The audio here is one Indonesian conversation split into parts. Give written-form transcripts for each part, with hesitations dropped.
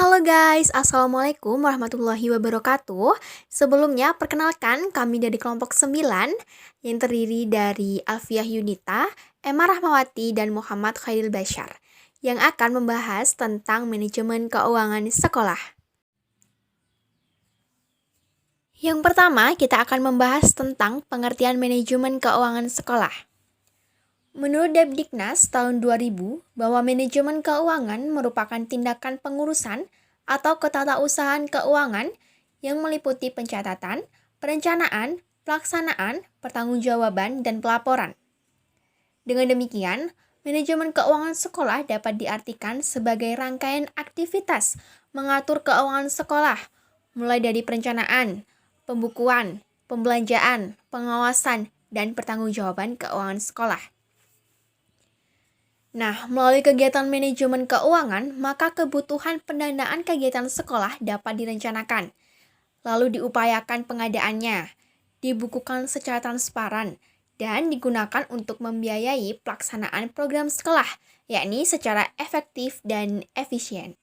Halo guys, Assalamualaikum warahmatullahi wabarakatuh. Sebelumnya, perkenalkan kami dari kelompok 9 yang terdiri dari Alfiah Yunita, Emma Rahmawati, dan Muhammad Khairil Bashar yang akan membahas tentang manajemen keuangan sekolah. Yang pertama, kita akan membahas tentang pengertian manajemen keuangan sekolah. Menurut Depdiknas tahun 2000, bahwa manajemen keuangan merupakan tindakan pengurusan atau ketatausahaan keuangan yang meliputi pencatatan, perencanaan, pelaksanaan, pertanggungjawaban, dan pelaporan. Dengan demikian, manajemen keuangan sekolah dapat diartikan sebagai rangkaian aktivitas mengatur keuangan sekolah, mulai dari perencanaan, pembukuan, pembelanjaan, pengawasan, dan pertanggungjawaban keuangan sekolah. Nah, melalui kegiatan manajemen keuangan, maka kebutuhan pendanaan kegiatan sekolah dapat direncanakan, lalu diupayakan pengadaannya, dibukukan secara transparan, dan digunakan untuk membiayai pelaksanaan program sekolah, yakni secara efektif dan efisien.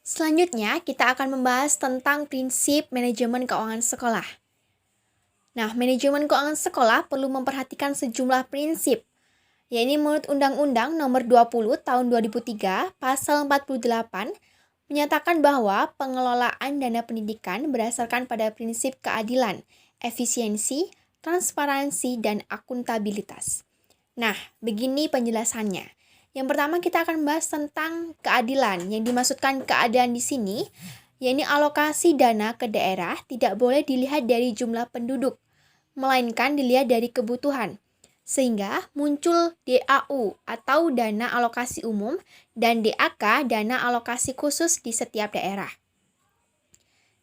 Selanjutnya, kita akan membahas tentang prinsip manajemen keuangan sekolah. Nah, manajemen keuangan sekolah perlu memperhatikan sejumlah prinsip, yakni menurut Undang-Undang Nomor 20 Tahun 2003, Pasal 48, menyatakan bahwa pengelolaan dana pendidikan berdasarkan pada prinsip keadilan, efisiensi, transparansi, dan akuntabilitas. Nah, begini penjelasannya. Yang pertama kita akan membahas tentang keadilan. Yang dimaksudkan keadilan di sini, yakni alokasi dana ke daerah tidak boleh dilihat dari jumlah penduduk, melainkan dilihat dari kebutuhan. Sehingga muncul DAU atau dana alokasi umum dan DAK dana alokasi khusus di setiap daerah.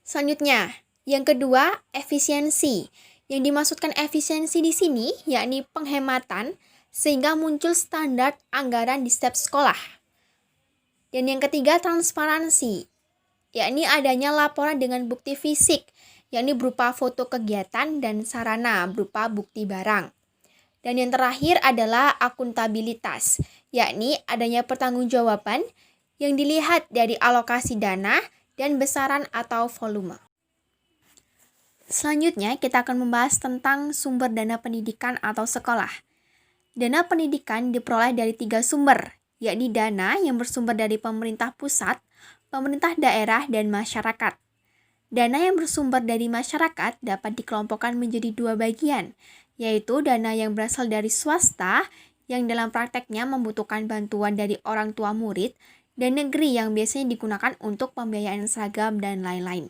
Selanjutnya, yang kedua, efisiensi. Yang dimaksudkan efisiensi di sini yakni penghematan sehingga muncul standar anggaran di setiap sekolah. Dan yang ketiga, transparansi, yakni adanya laporan dengan bukti fisik, yakni berupa foto kegiatan dan sarana berupa bukti barang. Dan yang terakhir adalah akuntabilitas, yakni adanya pertanggungjawaban yang dilihat dari alokasi dana dan besaran atau volume. Selanjutnya, kita akan membahas tentang sumber dana pendidikan atau sekolah. Dana pendidikan diperoleh dari 3 sumber, yakni dana yang bersumber dari pemerintah pusat, pemerintah daerah, dan masyarakat. Dana yang bersumber dari masyarakat dapat dikelompokkan menjadi 2 bagian, yaitu dana yang berasal dari swasta yang dalam prakteknya membutuhkan bantuan dari orang tua murid dan negeri yang biasanya digunakan untuk pembiayaan seragam dan lain-lain.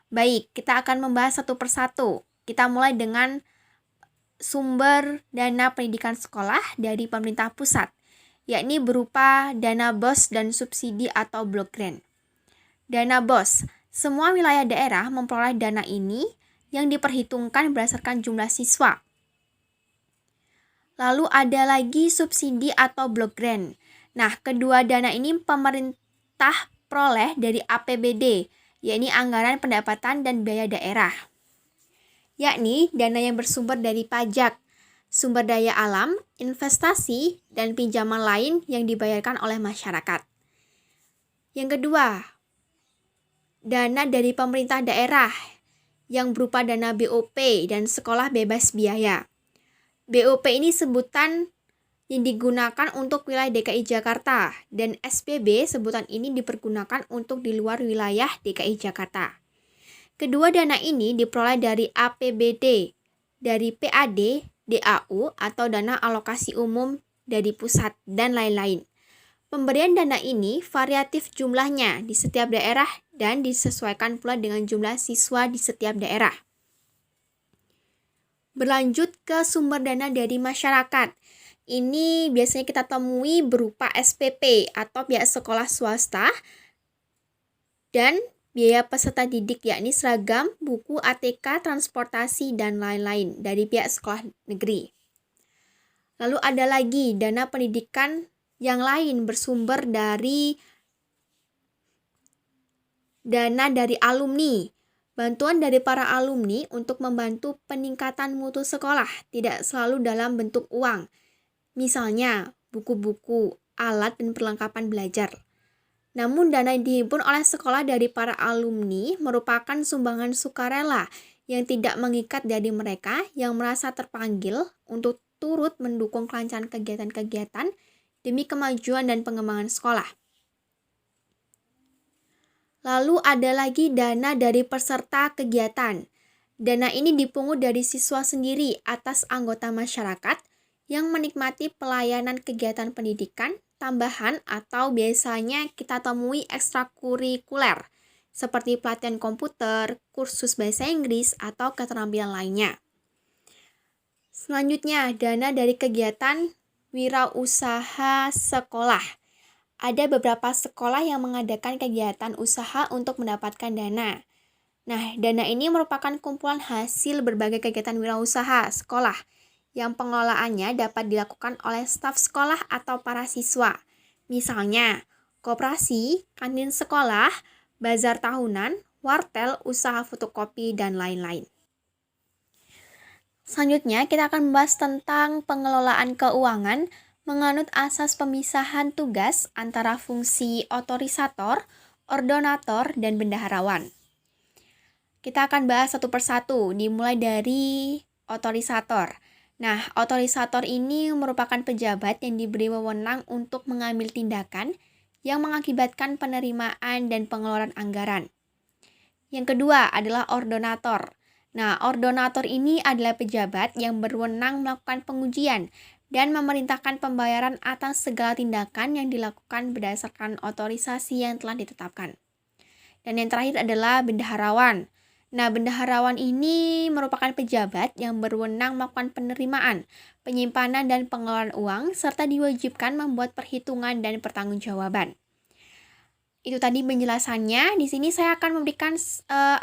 Baik, kita akan membahas satu persatu. Kita mulai dengan sumber dana pendidikan sekolah dari pemerintah pusat, yakni berupa dana BOS dan subsidi atau block grant. Dana BOS, semua wilayah daerah memperoleh dana ini yang diperhitungkan berdasarkan jumlah siswa. Lalu ada lagi subsidi atau block grant. Nah, kedua dana ini pemerintah peroleh dari APBD, yakni anggaran pendapatan dan biaya daerah. Yakni dana yang bersumber dari pajak, sumber daya alam, investasi, dan pinjaman lain yang dibayarkan oleh masyarakat. Yang kedua, dana dari pemerintah daerah yang berupa dana BOP dan sekolah bebas biaya. BOP ini sebutan yang digunakan untuk wilayah DKI Jakarta dan SPB sebutan ini dipergunakan untuk di luar wilayah DKI Jakarta. Kedua dana ini diperoleh dari APBD, dari PAD, DAU atau dana alokasi umum dari pusat dan lain-lain. Pemberian dana ini variatif jumlahnya di setiap daerah dan disesuaikan pula dengan jumlah siswa di setiap daerah. Berlanjut ke sumber dana dari masyarakat. Ini biasanya kita temui berupa SPP atau biaya sekolah swasta dan biaya peserta didik yakni seragam, buku, ATK, transportasi, dan lain-lain dari pihak sekolah negeri. Lalu ada lagi dana pendidikan yang lain bersumber dari dana dari alumni. Bantuan dari para alumni untuk membantu peningkatan mutu sekolah tidak selalu dalam bentuk uang. Misalnya, buku-buku, alat, dan perlengkapan belajar. Namun dana yang dihimpun oleh sekolah dari para alumni merupakan sumbangan sukarela yang tidak mengikat dari mereka yang merasa terpanggil untuk turut mendukung kelancaran kegiatan-kegiatan demi kemajuan dan pengembangan sekolah. Lalu ada lagi dana dari peserta kegiatan. Dana ini dipungut dari siswa sendiri atas anggota masyarakat yang menikmati pelayanan kegiatan pendidikan tambahan atau biasanya kita temui ekstrakurikuler seperti pelatihan komputer, kursus bahasa Inggris, atau keterampilan lainnya. Selanjutnya, dana dari kegiatan wirausaha sekolah. Ada beberapa sekolah yang mengadakan kegiatan usaha untuk mendapatkan dana. Nah, dana ini merupakan kumpulan hasil berbagai kegiatan wirausaha sekolah yang pengelolaannya dapat dilakukan oleh staf sekolah atau para siswa. Misalnya, koperasi, kantin sekolah, bazar tahunan, wartel, usaha fotokopi, dan lain-lain. Selanjutnya, kita akan membahas tentang pengelolaan keuangan menganut asas pemisahan tugas antara fungsi otorisator, ordonator, dan bendaharawan. Kita akan bahas satu persatu, dimulai dari otorisator. Nah, otorisator ini merupakan pejabat yang diberi wewenang untuk mengambil tindakan yang mengakibatkan penerimaan dan pengeluaran anggaran. Yang kedua adalah ordonator. Nah, ordonator ini adalah pejabat yang berwenang melakukan pengujian dan memerintahkan pembayaran atas segala tindakan yang dilakukan berdasarkan otorisasi yang telah ditetapkan. Dan yang terakhir adalah bendaharawan. Nah, bendaharawan ini merupakan pejabat yang berwenang melakukan penerimaan, penyimpanan, dan pengeluaran uang, serta diwajibkan membuat perhitungan dan pertanggungjawaban. Itu tadi penjelasannya. Di sini saya akan memberikan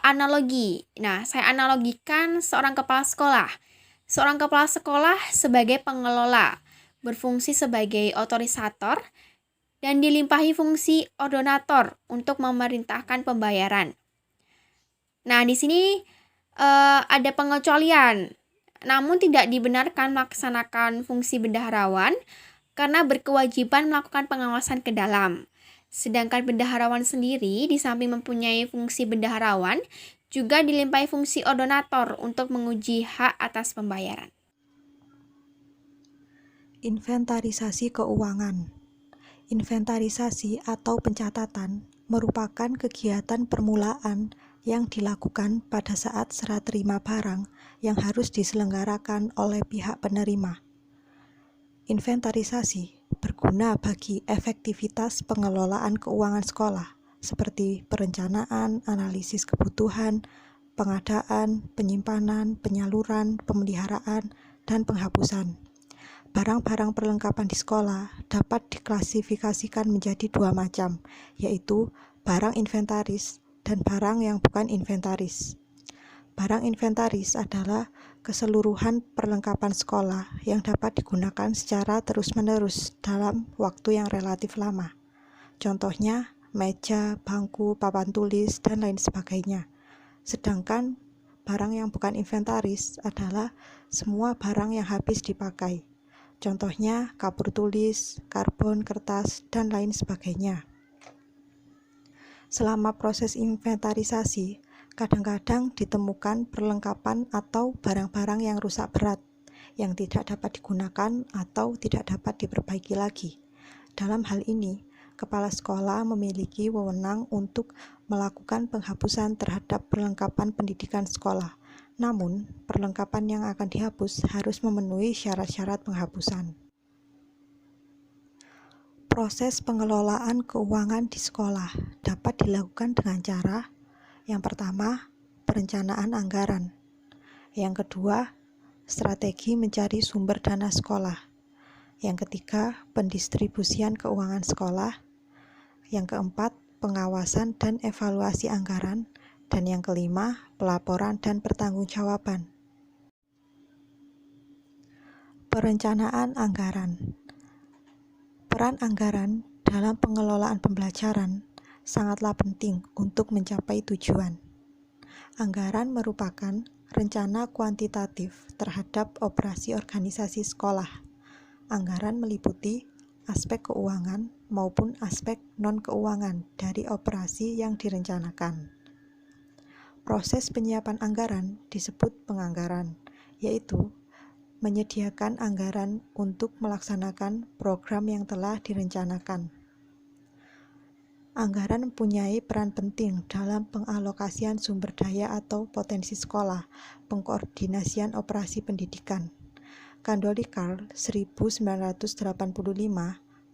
analogi. Nah, saya analogikan seorang kepala sekolah. Seorang kepala sekolah sebagai pengelola, berfungsi sebagai otorisator, dan dilimpahi fungsi ordonator untuk memerintahkan pembayaran. Nah, di sini ada pengecualian, namun tidak dibenarkan melaksanakan fungsi bendaharawan karena berkewajiban melakukan pengawasan ke dalam. Sedangkan bendaharawan sendiri di samping mempunyai fungsi bendaharawan, juga dilimpahi fungsi ordonator untuk menguji hak atas pembayaran. Inventarisasi keuangan. Inventarisasi atau pencatatan merupakan kegiatan permulaan yang dilakukan pada saat serah terima barang yang harus diselenggarakan oleh pihak penerima. Inventarisasi berguna bagi efektivitas pengelolaan keuangan sekolah, seperti perencanaan, analisis kebutuhan, pengadaan, penyimpanan, penyaluran, pemeliharaan, dan penghapusan. Barang-barang perlengkapan di sekolah dapat diklasifikasikan menjadi dua macam, yaitu barang inventaris dan barang yang bukan inventaris. Barang inventaris adalah keseluruhan perlengkapan sekolah yang dapat digunakan secara terus-menerus dalam waktu yang relatif lama. Contohnya, meja, bangku, papan tulis, dan lain sebagainya. Sedangkan barang yang bukan inventaris adalah semua barang yang habis dipakai. Contohnya, kapur tulis, karbon, kertas, dan lain sebagainya. Selama proses inventarisasi, kadang-kadang ditemukan perlengkapan atau barang-barang yang rusak berat, yang tidak dapat digunakan atau tidak dapat diperbaiki lagi. Dalam hal ini, kepala sekolah memiliki wewenang untuk melakukan penghapusan terhadap perlengkapan pendidikan sekolah. Namun, perlengkapan yang akan dihapus harus memenuhi syarat-syarat penghapusan. Proses pengelolaan keuangan di sekolah dapat dilakukan dengan cara yang pertama, perencanaan anggaran. Yang kedua, strategi mencari sumber dana sekolah. Yang ketiga, pendistribusian keuangan sekolah. Yang keempat, pengawasan dan evaluasi anggaran. Dan yang kelima, pelaporan dan pertanggungjawaban. Perencanaan anggaran. Peran anggaran dalam pengelolaan pembelajaran sangatlah penting untuk mencapai tujuan. Anggaran merupakan rencana kuantitatif terhadap operasi organisasi sekolah. Anggaran meliputi aspek keuangan, maupun aspek non-keuangan dari operasi yang direncanakan. Proses penyiapan anggaran disebut penganggaran, yaitu menyediakan anggaran untuk melaksanakan program yang telah direncanakan. Anggaran mempunyai peran penting dalam pengalokasian sumber daya atau potensi sekolah, pengkoordinasian operasi pendidikan. Kandolikar 1985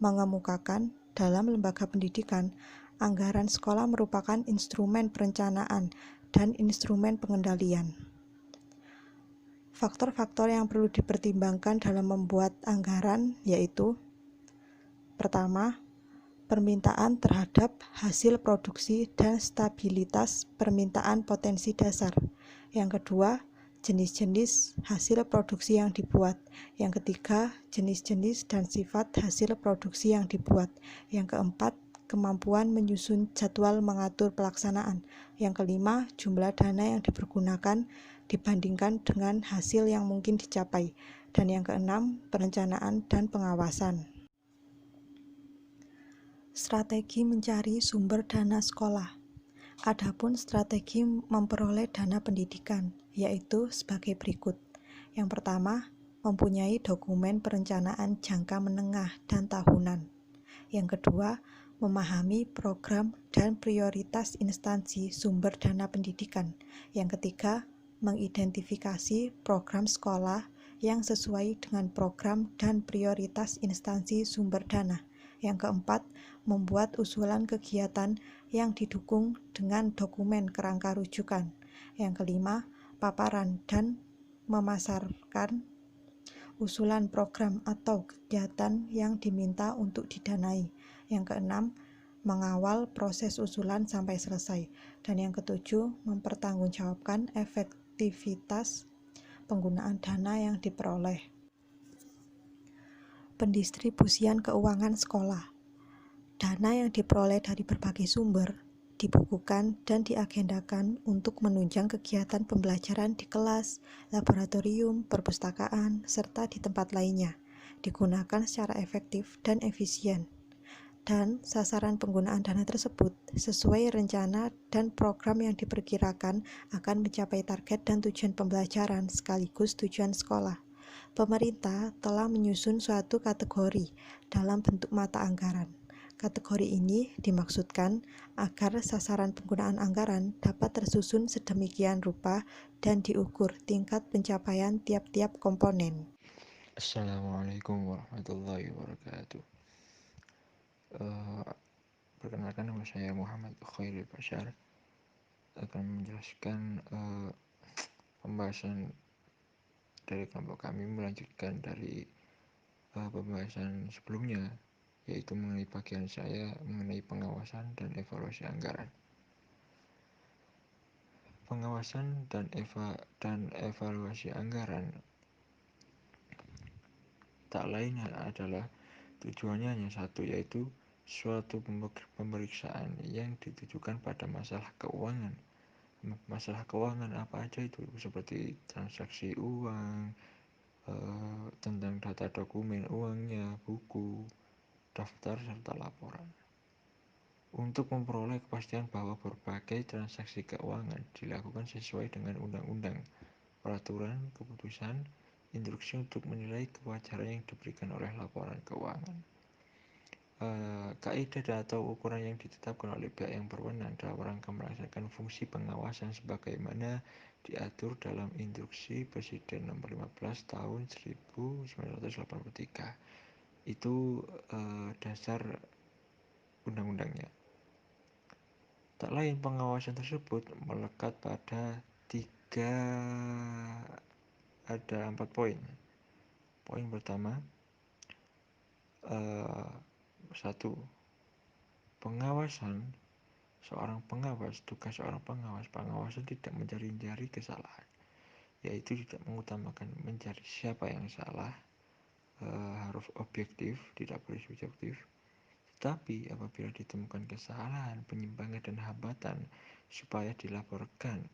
mengemukakan dalam lembaga pendidikan, anggaran sekolah merupakan instrumen perencanaan dan instrumen pengendalian. Faktor-faktor yang perlu dipertimbangkan dalam membuat anggaran yaitu: pertama, permintaan terhadap hasil produksi dan stabilitas permintaan potensi dasar. Yang kedua, jenis-jenis hasil produksi yang dibuat. Yang ketiga, jenis-jenis dan sifat hasil produksi yang dibuat. Yang keempat, kemampuan menyusun jadwal mengatur pelaksanaan. Yang kelima, jumlah dana yang dipergunakan dibandingkan dengan hasil yang mungkin dicapai. Dan yang keenam, perencanaan dan pengawasan. Strategi mencari sumber dana sekolah. Adapun strategi memperoleh dana pendidikan, yaitu sebagai berikut. Yang pertama, mempunyai dokumen perencanaan jangka menengah dan tahunan. Yang kedua, memahami program dan prioritas instansi sumber dana pendidikan. Yang ketiga, mengidentifikasi program sekolah yang sesuai dengan program dan prioritas instansi sumber dana. Yang keempat, membuat usulan kegiatan yang didukung dengan dokumen kerangka rujukan. Yang kelima, paparan dan memasarkan usulan program atau kegiatan yang diminta untuk didanai. Yang keenam, mengawal proses usulan sampai selesai. Dan yang ketujuh, mempertanggungjawabkan efektivitas penggunaan dana yang diperoleh. Pendistribusian keuangan sekolah. Dana yang diperoleh dari berbagai sumber dibukukan dan diagendakan untuk menunjang kegiatan pembelajaran di kelas, laboratorium, perpustakaan, serta di tempat lainnya, digunakan secara efektif dan efisien. Dan sasaran penggunaan dana tersebut sesuai rencana dan program yang diperkirakan akan mencapai target dan tujuan pembelajaran sekaligus tujuan sekolah. Pemerintah telah menyusun suatu kategori dalam bentuk mata anggaran. Kategori ini dimaksudkan agar sasaran penggunaan anggaran dapat tersusun sedemikian rupa dan diukur tingkat pencapaian tiap-tiap komponen. Assalamualaikum warahmatullahi wabarakatuh. Perkenalkan, nama saya Muhammad Khairul Bashar, akan menjelaskan pembahasan dari kelompok kami, melanjutkan dari pembahasan sebelumnya, yaitu mengenai bagian saya mengenai pengawasan dan evaluasi anggaran. Pengawasan dan evaluasi anggaran tak lain adalah tujuannya hanya satu, yaitu suatu pemeriksaan yang ditujukan pada masalah keuangan. Masalah keuangan apa aja itu, seperti transaksi uang, tentang data dokumen uangnya, buku, daftar, serta laporan. Untuk memperoleh kepastian bahwa berbagai transaksi keuangan dilakukan sesuai dengan undang-undang, peraturan, keputusan, instruksi untuk menilai kewajaran yang diberikan oleh laporan keuangan. Kaidah atau ukuran yang ditetapkan oleh pihak yang berwenang dalam rangka melaksanakan fungsi pengawasan sebagaimana diatur dalam Instruksi Presiden Nomor 15 Tahun 1983. Itu dasar undang-undangnya. Tak lain, pengawasan tersebut melekat pada ada 4 poin. Poin pertama, 1. Pengawasan tugas seorang pengawasan tidak mencari kesalahan, yaitu tidak mengutamakan mencari siapa yang salah, harus objektif, tidak boleh subjektif. Tetapi apabila ditemukan kesalahan, penyimpangan, dan hambatan, supaya dilaporkan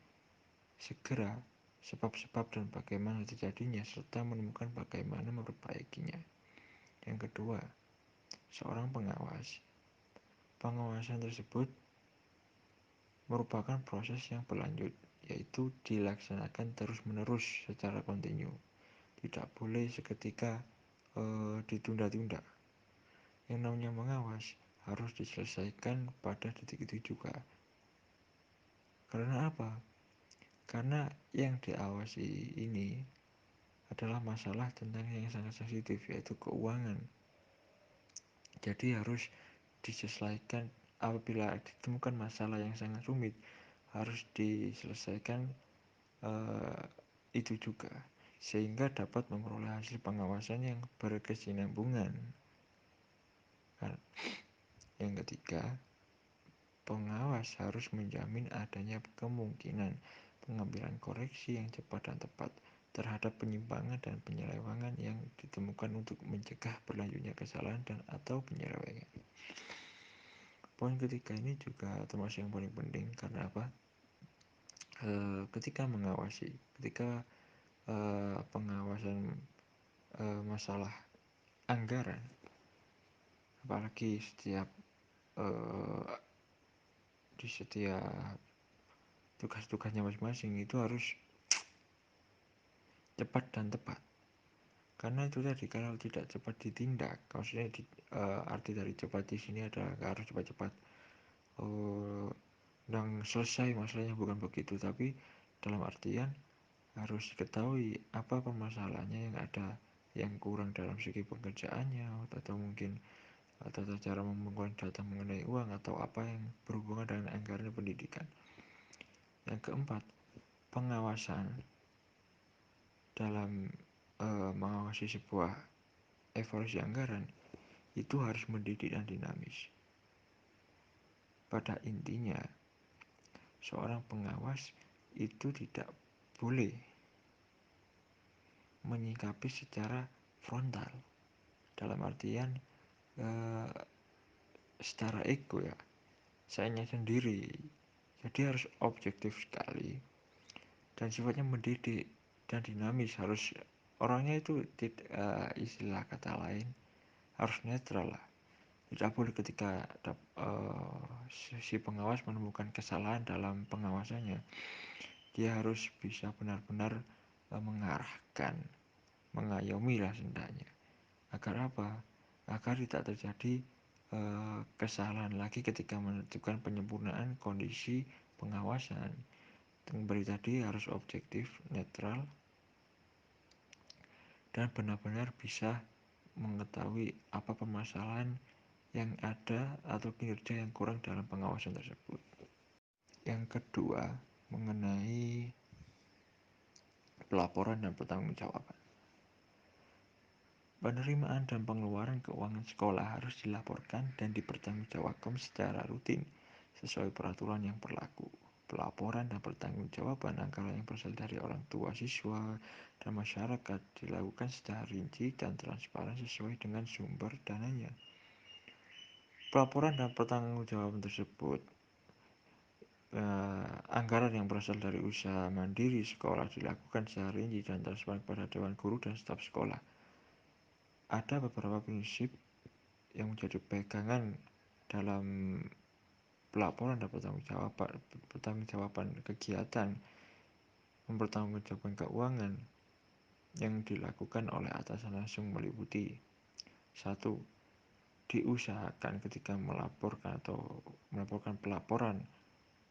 segera sebab-sebab dan bagaimana terjadinya, serta menemukan bagaimana memperbaikinya. Yang kedua, seorang pengawas. Pengawasan tersebut merupakan proses yang berlanjut, yaitu dilaksanakan terus-menerus secara kontinu. Tidak boleh seketika ditunda-tunda. Yang namanya mengawas harus diselesaikan pada detik itu juga. Karena apa? Karena yang diawasi ini adalah masalah tentang yang sangat sensitif, yaitu keuangan. Jadi harus diselesaikan apabila ditemukan masalah yang sangat rumit, harus diselesaikan itu juga, sehingga dapat memperoleh hasil pengawasan yang berkesinambungan. Yang ketiga, pengawas harus menjamin adanya kemungkinan pengambilan koreksi yang cepat dan tepat terhadap penyimpangan dan penyelewengan yang ditemukan untuk mencegah berlanjutnya kesalahan dan atau penyelewengan. Poin ketiga ini juga termasuk yang paling penting karena apa? Ketika pengawasan masalah anggaran, apalagi di setiap tugas-tugasnya masing-masing itu harus cepat dan tepat. Karena itu tadi, kalau tidak cepat ditindak, maksudnya arti dari cepat di sini adalah harus cepat-cepat dan selesai masalahnya, bukan begitu, tapi dalam artian harus diketahui apa permasalahannya yang ada, yang kurang dalam segi pekerjaannya, atau mungkin tata cara mengumpulkan data mengenai uang, atau apa yang berhubungan dengan anggaran pendidikan. Yang keempat, pengawasan dalam mengawasi sebuah evaluasi anggaran itu harus mendidik dan dinamis. Pada intinya, seorang pengawas itu tidak boleh menyikapi secara frontal, dalam artian secara ego ya, sayanya sendiri. Jadi harus objektif sekali dan sifatnya mendidik dan dinamis. Harus orangnya itu istilah kata lain harus netral lah. Tidak boleh ketika si pengawas menemukan kesalahan dalam pengawasannya, dia harus bisa benar-benar mengarahkan, mengayomi lah sendanya. Agar apa? Agar tidak terjadi kesalahan lagi ketika menentukan penyempurnaan kondisi pengawasan. Kembali tadi harus objektif, netral, dan benar-benar bisa mengetahui apa permasalahan yang ada atau kinerja yang kurang dalam pengawasan tersebut. Yang kedua, mengenai pelaporan dan pertanggungjawaban. Penerimaan dan pengeluaran keuangan sekolah harus dilaporkan dan dipertanggungjawabkan secara rutin sesuai peraturan yang berlaku. Pelaporan dan pertanggungjawaban anggaran yang berasal dari orang tua, siswa, dan masyarakat dilakukan secara rinci dan transparan sesuai dengan sumber dananya. Pelaporan dan pertanggungjawaban tersebut, anggaran yang berasal dari usaha mandiri sekolah dilakukan secara rinci dan transparan kepada Dewan Guru dan staf sekolah. Ada beberapa prinsip yang menjadi pegangan dalam pelaporan dan pertanggungjawaban kegiatan mempertanggungjawabkan keuangan yang dilakukan oleh atasan langsung meliputi: 1. Diusahakan ketika melaporkan pelaporan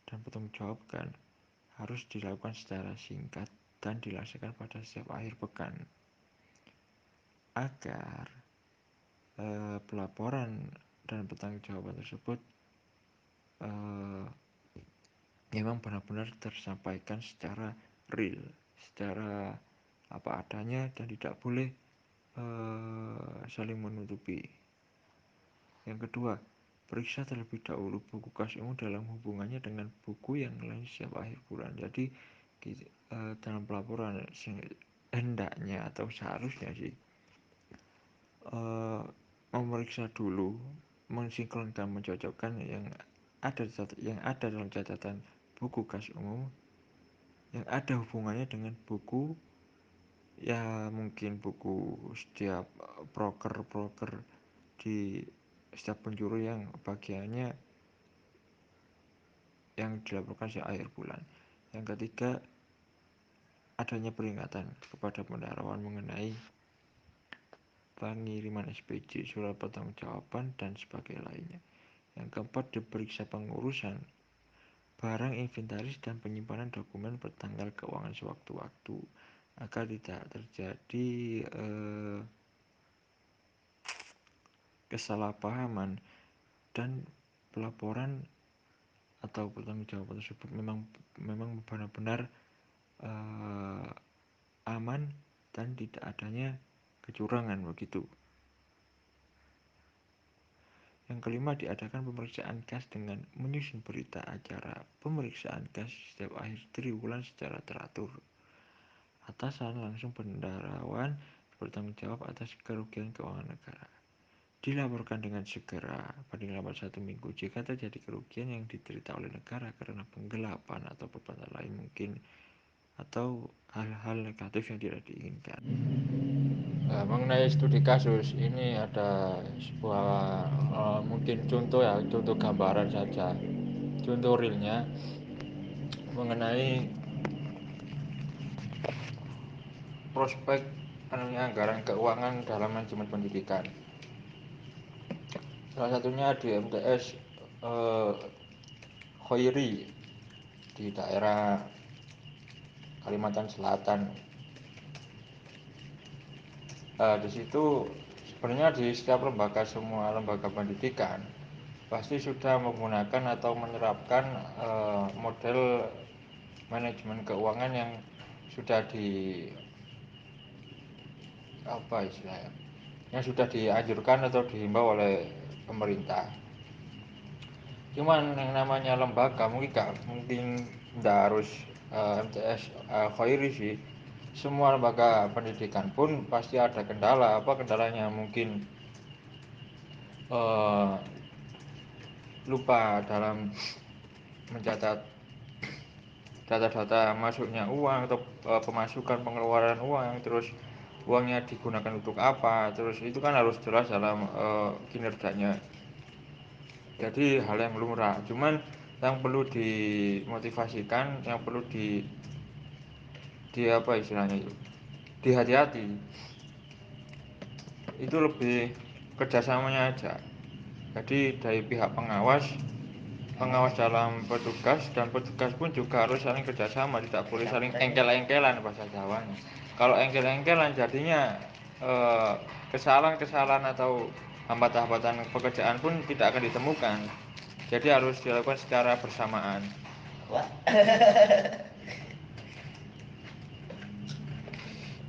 dan pertanggungjawabkan harus dilakukan secara singkat dan dilaksanakan pada setiap akhir pekan, agar pelaporan dan pertanggungjawaban tersebut memang benar-benar tersampaikan secara real, secara apa adanya, dan tidak boleh saling menutupi. Yang kedua, periksa terlebih dahulu buku kas umum dalam hubungannya dengan buku yang lain setiap akhir bulan. Jadi dalam pelaporan hendaknya atau seharusnya sih memeriksa dulu, mensinkronkan, mencocokkan yang ada dalam catatan buku kas umum yang ada hubungannya dengan buku, ya mungkin buku setiap proker di setiap penjuru yang bagiannya yang dilaporkan setiap akhir bulan. Yang ketiga, adanya peringatan kepada pendahuluan mengenai pengiriman SPJ, surat pertanggungjawaban, dan sebagainya lainnya. Yang keempat, diperiksa pengurusan barang, inventaris, dan penyimpanan dokumen bertanggal keuangan sewaktu-waktu agar tidak terjadi kesalahpahaman dan pelaporan atau pertanggungjawaban tersebut memang benar-benar aman dan tidak adanya kecurangan begitu. Yang kelima, diadakan pemeriksaan kas dengan menyusun berita acara pemeriksaan kas setiap akhir triwulan secara teratur. Atasan langsung pendahuluan bertanggung jawab atas kerugian keuangan negara. Dilaporkan dengan segera paling lambat 1 minggu jika terjadi kerugian yang diderita oleh negara karena penggelapan atau perbuatan lain mungkin atau hal-hal negatif yang tidak diinginkan. Mengenai studi kasus ini ada sebuah mungkin contoh gambaran saja, contoh realnya mengenai prospek anggaran keuangan dalam manajemen pendidikan. Salah satunya di MTS Khairi di daerah Kalimantan Selatan. Di situ sebenarnya di setiap semua lembaga pendidikan pasti sudah menggunakan atau menerapkan model manajemen keuangan yang sudah dianjurkan atau dihimbau oleh pemerintah. Cuman yang namanya lembaga mungkin tidak harus MTS Khairi sih. Semua lembaga pendidikan pun pasti ada kendala. Apa kendalanya? Mungkin lupa dalam mencatat data-data masuknya uang atau pemasukan pengeluaran uang, terus uangnya digunakan untuk apa, terus itu kan harus jelas dalam kinerjanya. Jadi hal yang lumrah, cuman yang perlu dimotivasikan, yang perlu dihati-hati itu lebih kerjasamanya aja. Jadi dari pihak pengawas dalam petugas, dan petugas pun juga harus saling kerjasama, tidak boleh saling engkel-engkelan bahasa Jawanya. Kalau engkel-engkelan jadinya kesalahan-kesalahan atau hambatan-hambatan pekerjaan pun tidak akan ditemukan. Jadi harus dilakukan secara bersamaan.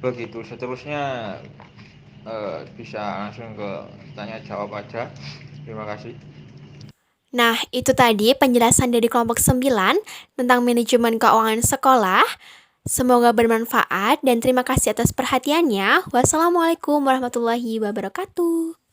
Begitu. Seterusnya bisa langsung ke tanya jawab aja. Terima kasih. Nah, itu tadi penjelasan dari kelompok 9 tentang manajemen keuangan sekolah. Semoga bermanfaat dan terima kasih atas perhatiannya. Wassalamualaikum warahmatullahi wabarakatuh.